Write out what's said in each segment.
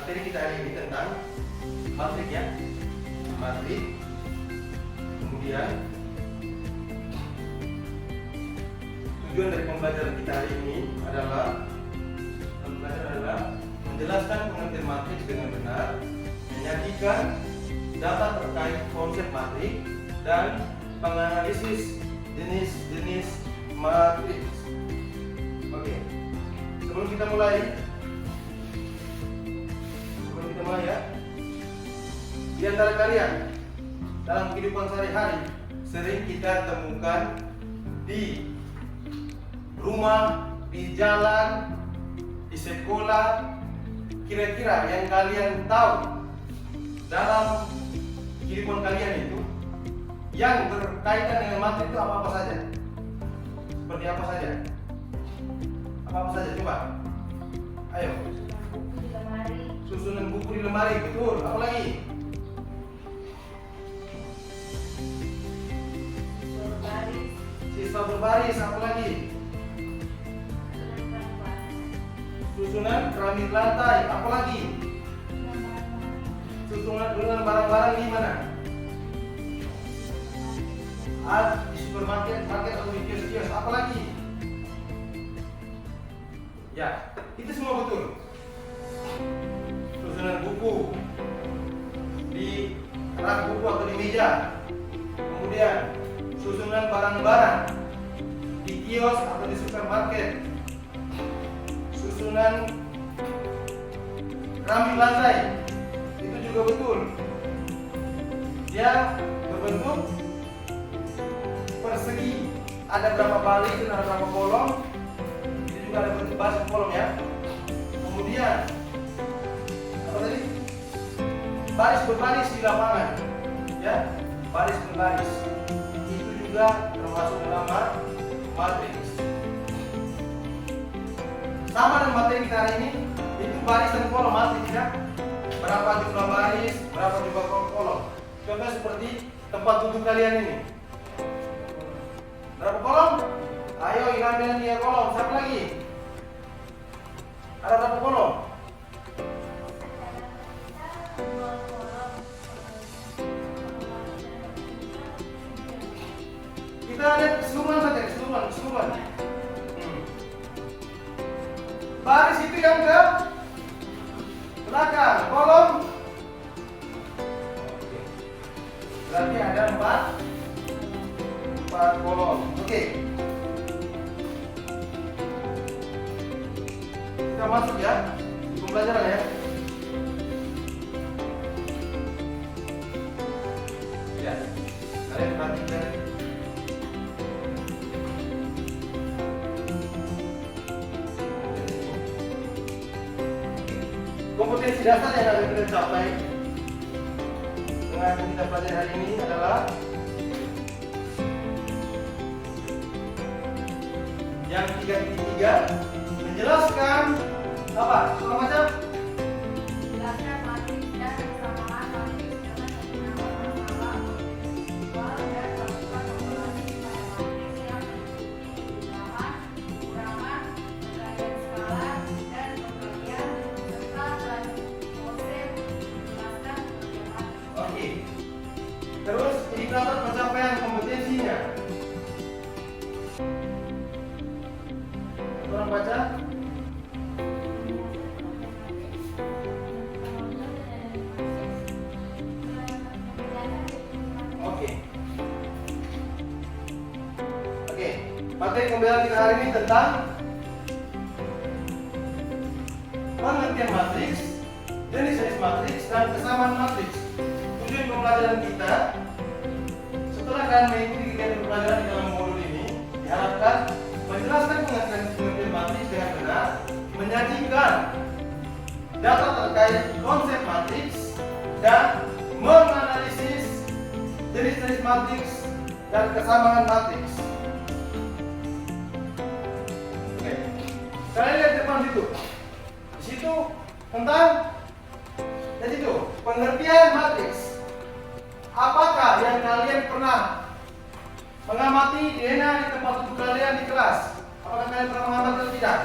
materi kita hari ini tentang matrik ya, matrik. Kemudian tujuan dari pembelajaran kita hari ini adalah menjelaskan pengertian matriks dengan benar, menyajikan data terkait konsep matrik, dan menganalisis jenis-jenis matriks. Oke, sebelum kita mulai ya, di antara kalian dalam kehidupan sehari-hari sering kita temukan di rumah, di jalan, di sekolah. Kira-kira yang kalian tahu dalam kehidupan kalian itu yang berkaitan dengan matrik itu apa-apa saja? Seperti apa saja? Apa-apa saja? Coba. Ayo. Susunan buku di lemari, betul. Apa lagi? Siswa berbaris, apa lagi? Susunan keramik lantai, apa lagi? Susunan dengan barang-barang di mana? Di supermarket, market atau di kios-kios, apa lagi? Ya, itu semua betul. Susunan buku di rak buku atau di meja. Kemudian susunan barang-barang di kios atau di supermarket. Susunan keramik lantai itu juga betul. Dia berbentuk persegi. Ada berapa baris dan ada berapa kolom. Itu juga ada bentuk baris kolom ya. Kemudian apa tadi? Baris berbaris di lapangan, ya. Baris berbaris itu juga termasuk dalam matriks. Sama dengan materi kita hari ini, itu baris dan kolom matriks ya. Berapa jumlah baris, berapa jumlah kolom. Contoh seperti tempat duduk kalian ini. Berapa kolom? Ayo Ilham bilang 3 kolom. Siapa lagi? Ada berapa kolom? Kita lihat keseluruhan saja, keseluruhan. Baris itu yang ke belakang, kolom. Berarti ada 4 kolom. Oke. Kita masuk ya di pembelajaran ya. Ya, kalian perhatikan. Kompetensi dasar yang akan kita capai dengan kita pelajari hari ini adalah yang 3.3, menjelaskan apa? Soal macam? Menjelaskan matriks dan persamaan matriks dengan penggunaan masalah visual dan melakukan operasi pada matriks yang meliputi bilangan, ukuran, pemberian skala, dan pembagian serta konsep menjelaskan pembagian matriks. Oke. Terus indikator pencapaian kompetensinya. Orang baca? Oke. Materi pembelajaran kita hari ini tentang pengertian matriks, jenis-jenis matriks, dan kesamaan matriks. Tujuan pembelajaran kita setelah kalian mengikuti kegiatan pembelajaran di dalam modul ini, diharapkan menjelaskan pengertian matriks dengan benar, menyajikan data terkait konsep matriks, dan menganalisis jenis-jenis matriks dan kesamaan matriks. Oke, kalian lihat depan situ. Di situ tentang pengertian matriks. Apakah yang kalian pernah mengamati DNA di tempat duduk kalian di kelas? Apakah kalian pernah mengamati atau tidak?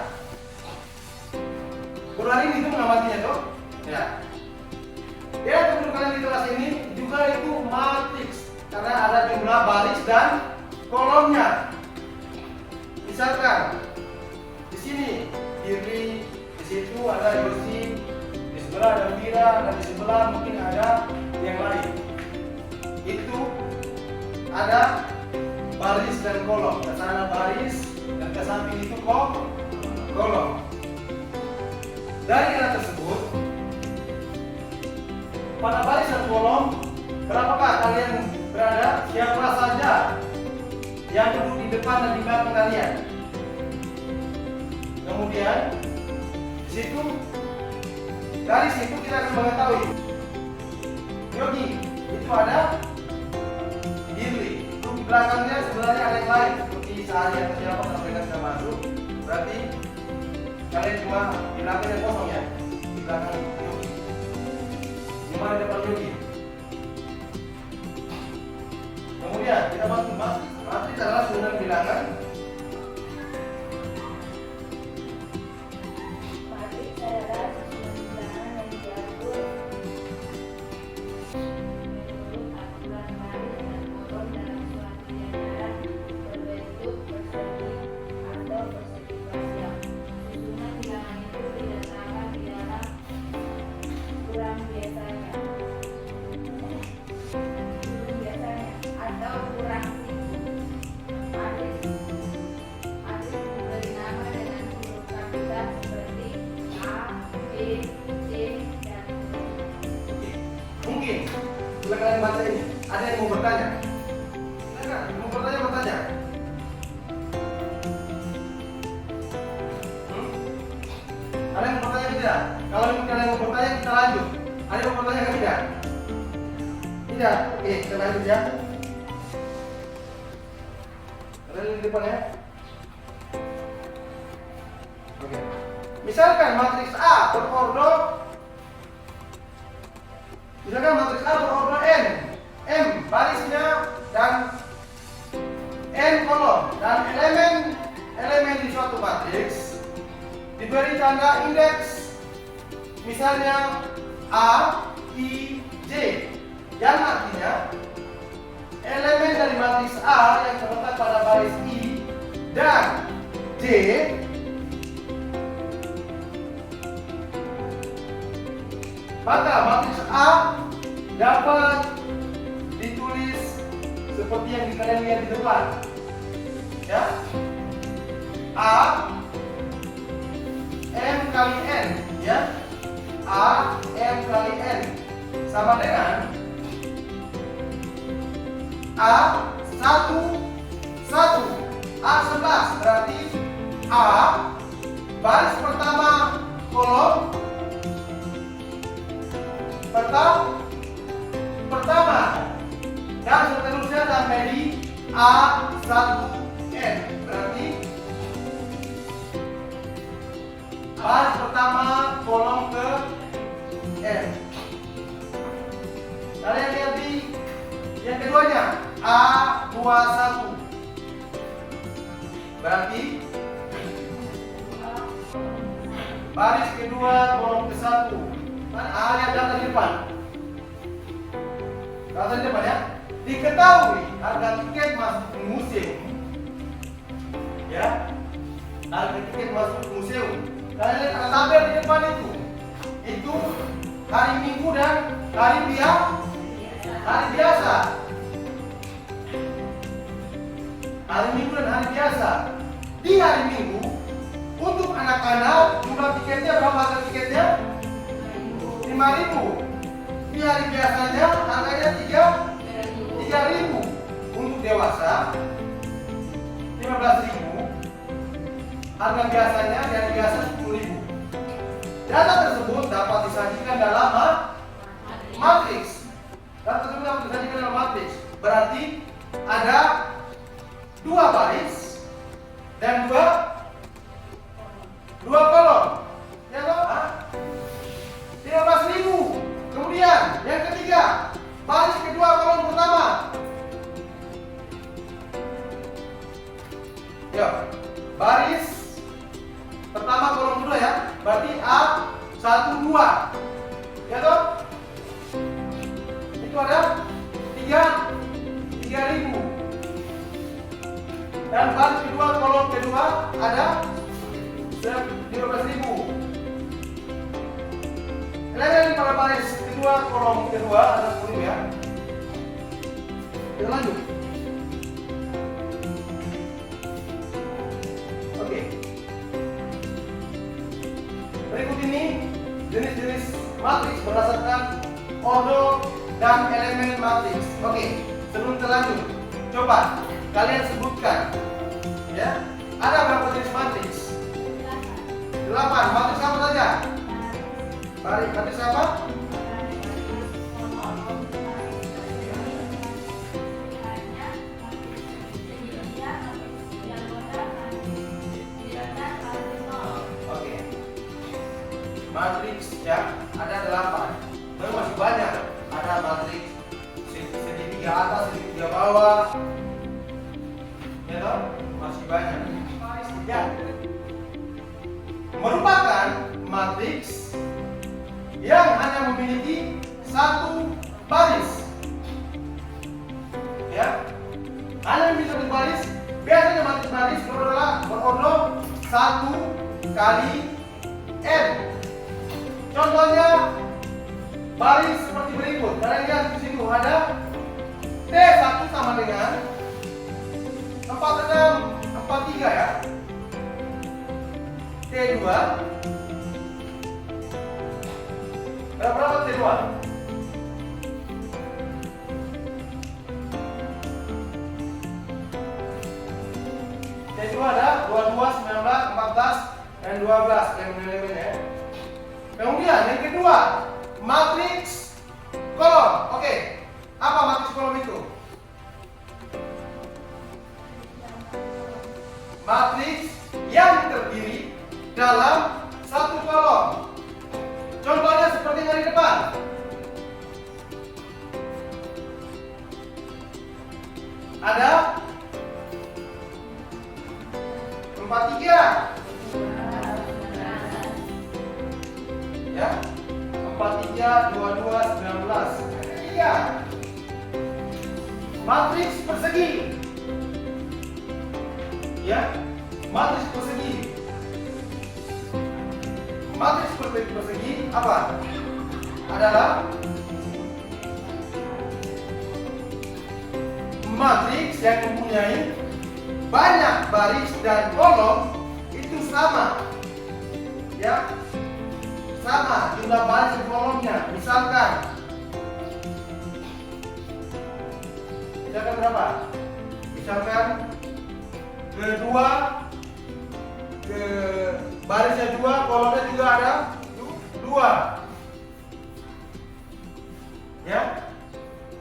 Guru hari ini itu mengamatinya toh, Ya. Ya, teman kalian di kelas ini juga itu matriks karena ada jumlah baris dan kolomnya. Misalkan di sini Irli, di situ ada Yosi, di sebelah ada Mira, dan di sebelah mungkin ada yang lain. Itu ada baris dan kolom. Ke sana baris dan ke samping itu kolom. Dari kata tersebut, pada baris dan kolom, berapakah kalian berada? Siapa saja yang duduk di depan dan di belakang kalian? Kemudian di situ, dari situ kita akan mengetahui Yogi itu ada Irli, itu di belakangnya sebenarnya ada yang lain seperti Sari atau siapa sampai sudah masuk. Berarti kalian cuma di belakang yang kosong ya, di belakang Yogi. Cuma di depan Yogi. Kemudian kita masuk matrik adalah susunan bilangan. Matriks adalah susunan bilangan yang diatur menurut aturan baris dan kolom dalam suatu bilangan berbentuk persegi atau persegi panjang. Susunan bilangan itu diletakkan di dalam kurang biasanya atau kurang siku. Matriks diberi nama dengan huruf kapital seperti A, B, C, dan Mungkin bila kalian baca ini, ada yang mau bertanya. Silakan, mau bertanya. Ada yang mau bertanya tidak? Kalau kalian mau bertanya, kita lanjut. Ada yang mau bertanya tidak? Tidak. Oke, kita lanjut ya. Kalian di depan ya. Oke. Misalkan matriks A berorder N, M barisnya dan N kolom, dan elemen di suatu matriks diberi tanda indeks, misalnya A, I, J, yang artinya elemen dari matriks A yang terletak pada baris I dan J maka matriks A dapat ditulis seperti yang kalian lihat di depan. Ya. A M kali N, ya. A M kali N sama dengan A 1 1 A 11, berarti A baris pertama kolom pertama dan seterusnya sampai di A1N, berarti baris pertama kolom ke N. Kalian lihat di yang keduanya A21, berarti baris kedua kolom ke 1. A yang data di depan. Data di depan ya. Diketahui harga tiket masuk ke museum. Ya. Harga tiket masuk ke museum. Kalian lihat ada tabel di depan itu. Itu hari Minggu dan hari biasa. Hari Minggu dan hari biasa. Di hari Minggu untuk anak-anak jumlah tiketnya berapa harga tiketnya? 5.000. Di hari biasanya harganya 3.000. Untuk dewasa 15.000. Harga biasanya di hari biasa 10.000. Data tersebut dapat disajikan dalam matriks. Data tersebut dapat disajikan dalam matriks. Berarti ada 2 baris dan 2 kolom. Ya toh? 15.000. Kemudian yang ketiga, baris kedua kolom pertama. Ya, baris pertama kolom kedua ya. Berarti A12. Dan baris kedua, kolom kedua ada 15.000. Elemen pada baris kedua, kolom kedua ada 10.000 ya. Kita lanjut. Oke. Berikut ini jenis-jenis matriks berdasarkan ordo dan elemen matriks. Oke, sebelum kita lanjut, coba kalian sebutkan ya, ada berapa jenis matriks? 8. Matriks apa saja? Matriks apa? Oke. Matriks ya, ada 8. Memang masih banyak. Ada matriks segitiga atas, segitiga bawah. Ya toh? Masih banyak. Ya. Merupakan matriks yang hanya memiliki satu baris. Ya. Hanya memiliki satu baris. Biasanya matriks baris berordo 1 kali n. Contohnya baris seperti berikut. Kalian lihat di situ ada T1 sama dengan 46, 43 ya. T2 berapa T2? T2 ada 22, 19, 14 dan 12 elemen ya. Kemudian yang kedua, matriks kolom. Oke. Apa matriks kolom itu? Matriks yang terdiri dalam satu kolom. Contohnya seperti yang di depan. Ada 43. Ya. 43, 22, 19. Ketiga, matriks persegi. Ya, matriks persegi. Matriks persegi apa? Adalah matriks yang mempunyai banyak baris dan kolom itu sama. Ya. Sama jumlah baris dan kolomnya. Misalkan berapa? Misalkan kedua ke barisnya 2, kolomnya juga ada 2. Ya.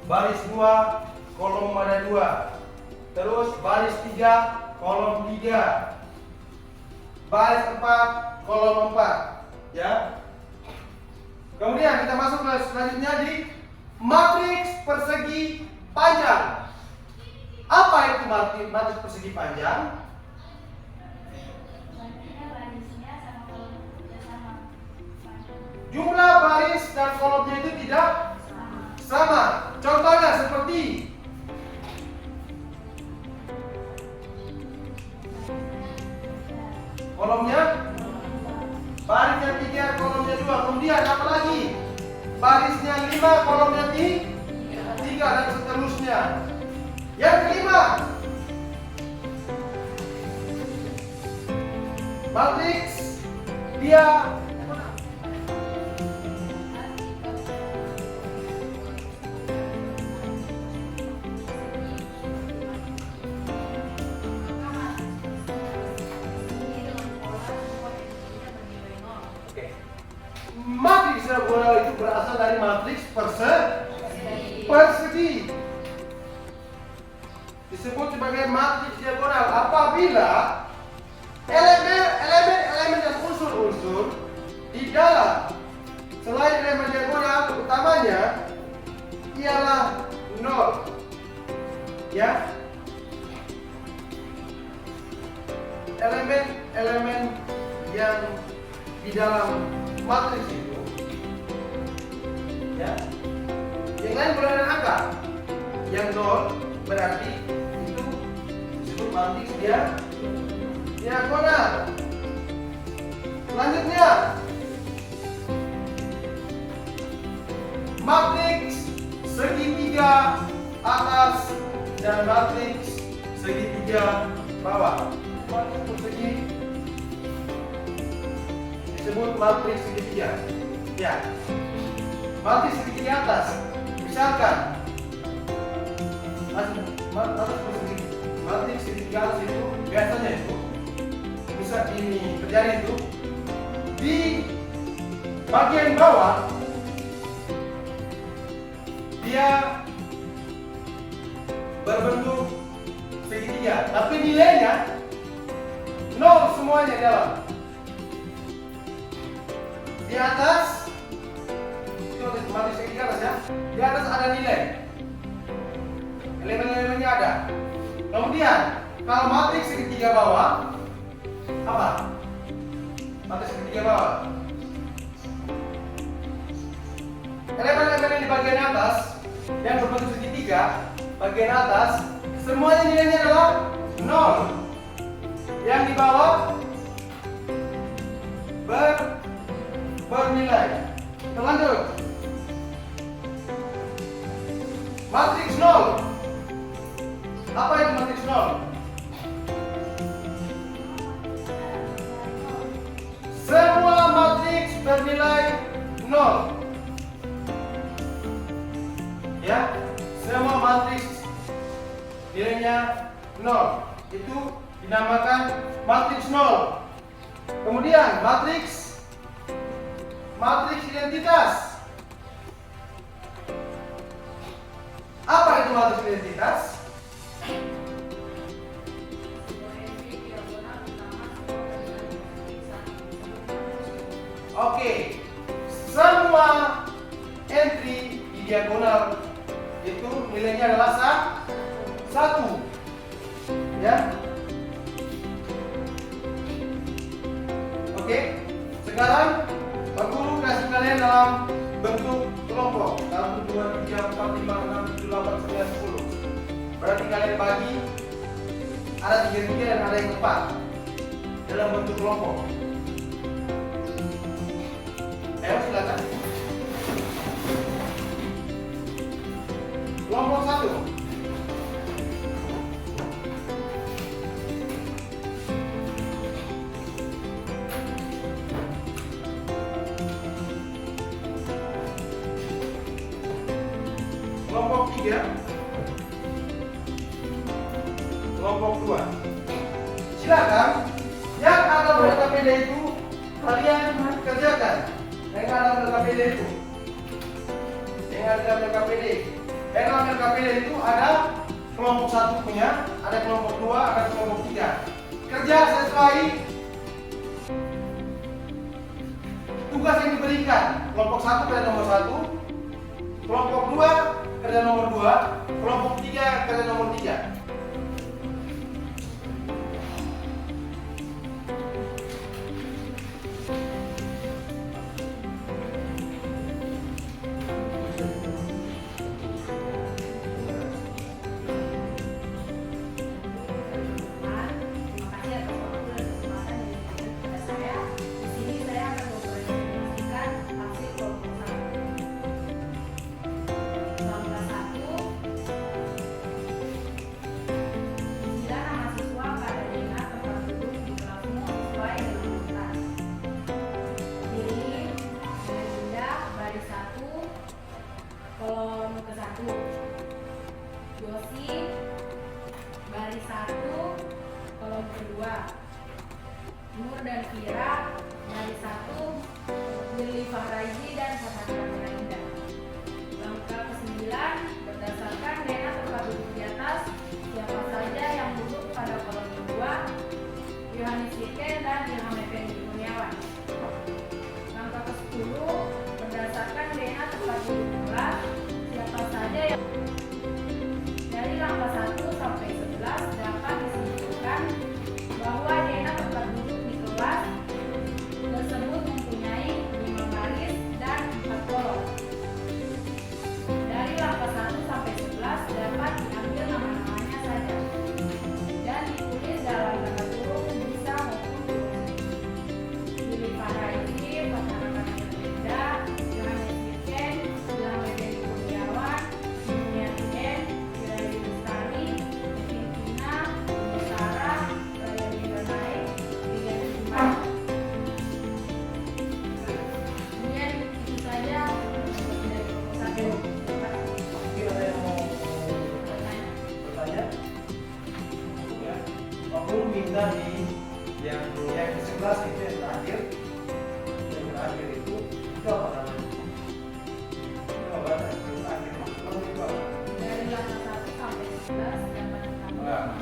Baris 2, kolom ada 2. Terus baris 3, kolom 3. Baris 4, kolom 4. Ya. Kemudian kita masuk ke selanjutnya di matriks persegi panjang. Apa itu matriks persegi panjang? Jumlah baris dan kolomnya itu tidak sama. Contohnya seperti kolomnya barisnya 3, kolomnya 2. Kemudian apa lagi? Barisnya 5, kolomnya 3 dan seterusnya. Yang kelima, matriks dia matriks diagonal itu berasal dari matriks persegi. Disebut sebagai matriks diagonal apabila elemen dan unsur-unsur di dalam selain elemen diagonal utamanya ialah 0. Ya. Elemen yang di dalam matriks itu, ya, yang lain berada angka, yang 0 berarti itu disebut matriks dia diagonal. Selanjutnya, matriks segitiga atas dan matriks segitiga bawah. Matriks persegi disebut matriks segitiga. Ya, matriks segitiga atas, misalkan matriks segitiga atas itu biasanya itu bisa ini terjadi itu di bagian bawah dia berbentuk segitiga, tapi nilainya nol semuanya di dalam. Di atas itu matriks segitiga atas ya, di atas ada nilai, elemen-elemennya ada. Kemudian kalau matriks segitiga bawah apa? Matriks segitiga bawah, elemen-elemen yang di bagian atas yang berbentuk segitiga, bagian atas semuanya nilainya adalah nol. Yang di bawah bernilai. Kita lanjut. Matriks nol. Apa itu matriks nol? Semua matriks bernilai nol. Ya, semua matriks nilainya nol. Itu dinamakan matriks nol. Kemudian matriks identitas. Apa itu matriks identitas? Oke, semua entry di diagonal itu nilainya adalah 1. Ya. Oke, sekarang Pak Guru kasih kalian dalam bentuk kelompok 1, 2, 3, 4, 5, 6, 7, 8, 9, 10. Berarti kalian bagi ada 3 dan ada yang 4 dalam bentuk kelompok. Ayo silakan. Kelompok 1. Kelompok 3. Kelompok 2. Silakan. Yang ada pada KPD itu kalian kerjakan. Yang ada pada KPD itu. Yang ada pada KPD. Yang ada KPD itu ada kelompok 1 punya, ada kelompok 2, ada kelompok 3. Kerja sesuai tugas yang diberikan. Kelompok 1 kerja nomor 1, kelompok 2 kerja nomor 2, kelompok 3 kerja nomor 3. Kolom ke-1 Yosi, baris 1, kolom kedua Nur dan Vira, baris 1, Lili Fahraizi dan Fathia Indah. Langkah ke-9, berdasarkan DNA tempat duduk di atas, siapa saja yang duduk pada kolom kedua, Yohanes Sirken dan Ilham Effendi Kurniawan. Langkah ke-10, berdasarkan DNA tempat duduk di kelas, siapa saja yang dari langkah 1 sampai 11 dapat disimpulkan bahwa DNA tempat duduk di kelas tersebut mempunyai 5 baris dan 4 kolom. Philip Faraisi, masyarakat berbeda, Yohanes Vincent, Ilham Effendi Kurniawan, Yunian Willy Lestari, Kevin Kina, Sarah, Ryan Milanaik, Rian Jumat. Kemudian itu saja dari proposal. Mungkin ada yang mau bertanya? Ya. Aku minta di yang ke-11 itu yang terakhir itu apa namanya? Itu apa? Yang terakhir itu apa? Dari langkah 1 sampai 11 dapat ditambah. Nah,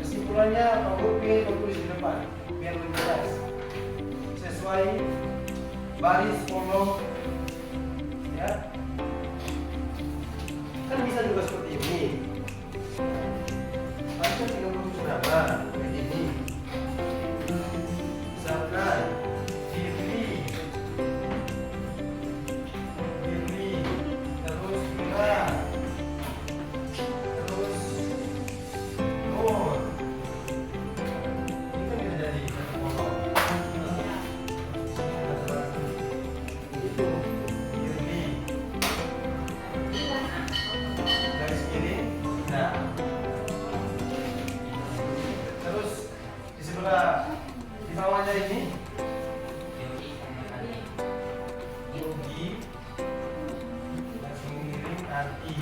kesimpulannya Pak B tulis di depan biar lebih jelas sesuai baris kolom, ya kan bisa juga seperti ini. Baca 37 nama kayak ini. Misalkan Firly, terus Mira, terus Nur. Ini kan bisa jadi satu kolom. Itu Firly. Garis kiri. Nah. Terus di sebelah di bawahnya ini Yogi langsung miring Arti.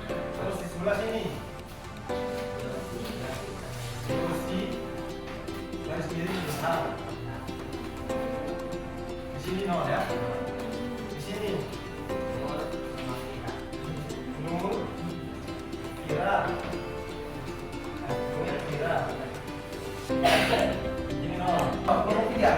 Terus di sebelah sini Yosi garis kiri besar. Di sini no ya. Di sini Nur Kira. Kira. Ini no. Kolom 3.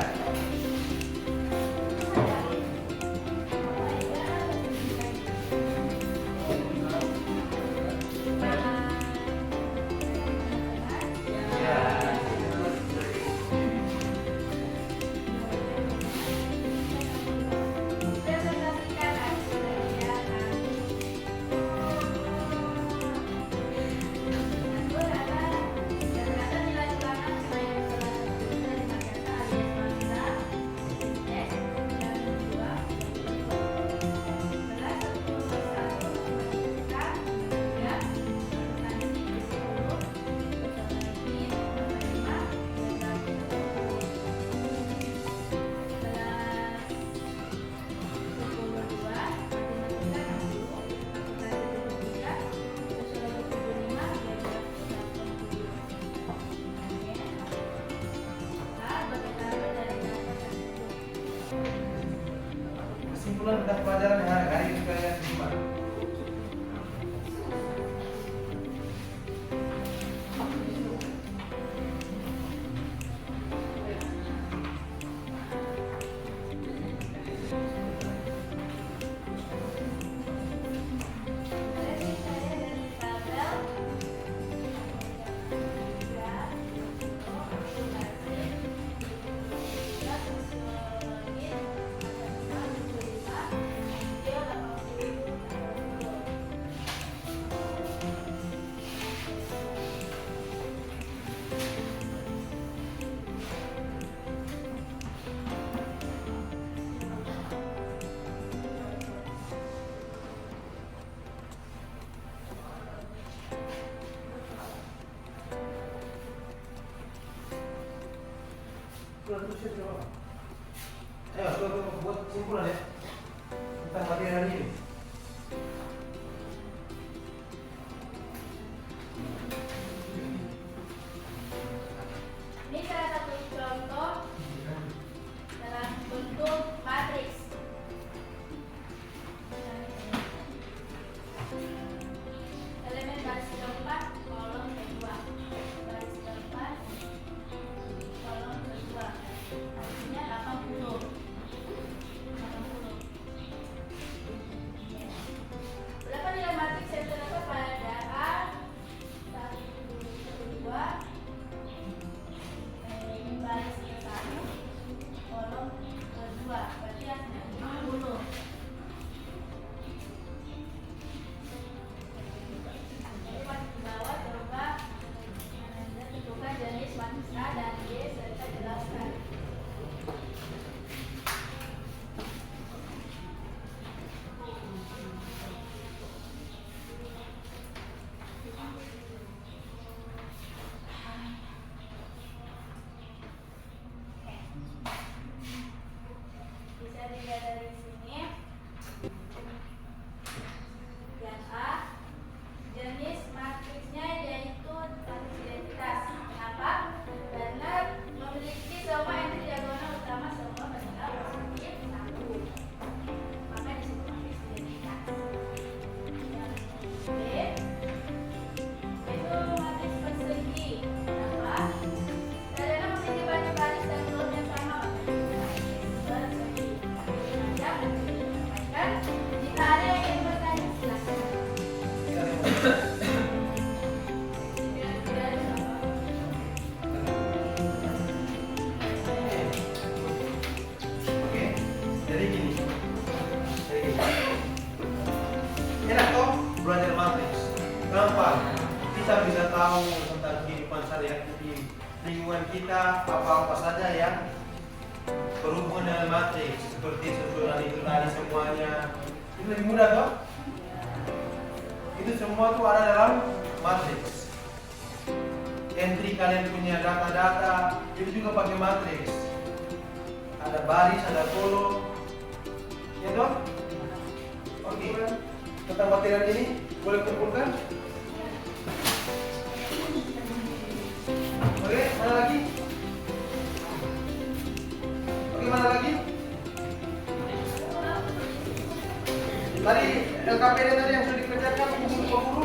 Presentasikan hasil kegiatan. Ternyata nilai ulangan sebanyak salah satu dari Magarta alias Manila S dan 2 belas 1 menemukan 3 bertanding 10 bersama lebih 5 dan 1 Kesimpulan tentang pelajaran yang hari ini kalian terima. Terus coba. Ayo, coba buat kesimpulan ya tentang materi hari ini. Ini salah satu contoh dalam bentuk matriks. Elemen baris keempat kolom kedua, baris keempat kolom kedua, artinya 80. dilihat dari sini. Yang A, jenis matriksnya yaitu matriks identitas. Kenapa? Karena memiliki semua entry diagonal utama semua bernilai positif 1. Maka disebut matriks identitas. Yang B, itu matriks persegi. Kenapa? Karena memiliki banyak baris dan kolom yang sama, maka disebut matriks persegi. Yang disampaikan, jika ada yang ingin bertanya, silakan. Oke, jadi gini. Enak toh belajar matriks. Gampang. Kita bisa tahu tentang kehidupan sehari-hari di lingkungan kita, apa-apa saja yang berhubungan dengan matriks, seperti susunan itu tadi semuanya. Itu lebih mudah toh? Itu semua tuh ada dalam matriks. Entry kalian punya data-data itu juga pakai matriks. Ada baris, ada kolom, ya toh? Oke. Tentang material ini boleh kumpulkan? Oke, mana lagi? Oke, mana lagi? Tadi LKPD tadi yang sudah dikerjakan kumpul ke guru.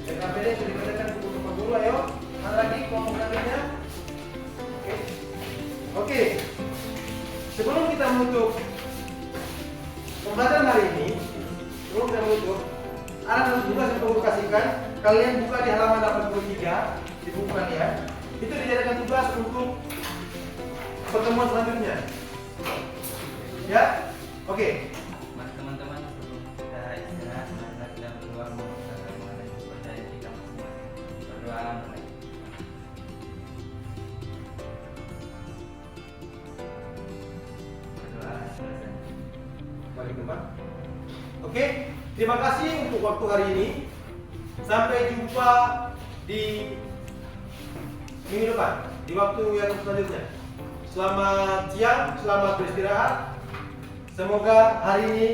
LKPD sudah dikerjakan kumpul ke guru, ayo. Mana lagi kelompok nantinya? Oke. Sebelum kita menutup pembelajaran hari ini, sebelum kita menutup, ada tugas yang perlu kasihkan. Kalian buka di halaman 83 di buku kalian. Itu dijadikan tugas untuk pertemuan selanjutnya. Ya, oke. Mas teman-teman, sebelum kita istirahat, mari kita berdoa mengucapkan mengenai kepercayaan kita masing-masing. Berdoa mulai. Berdoa selesai. Balik depan. Oke, terima kasih untuk waktu hari ini. Sampai jumpa di minggu depan, di waktu yang selanjutnya. Selamat siang, selamat beristirahat. Semoga hari ini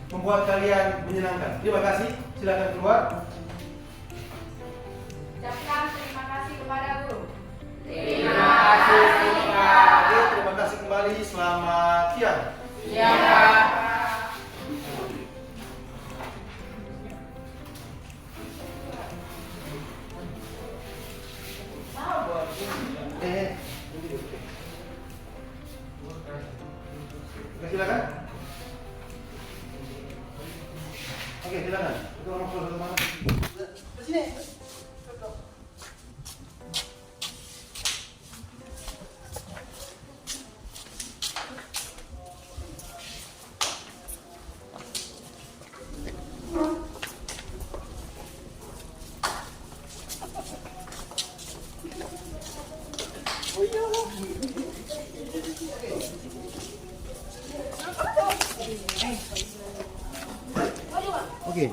membuat kalian menyenangkan. Terima kasih. Silakan keluar. Ucapkan terima kasih kepada guru. Terima kasih. Oke, terima kasih kembali. Selamat siang. Oke, silakan. Oke, silakan. Itu orang keluar ke mana? Ke sini. Oke.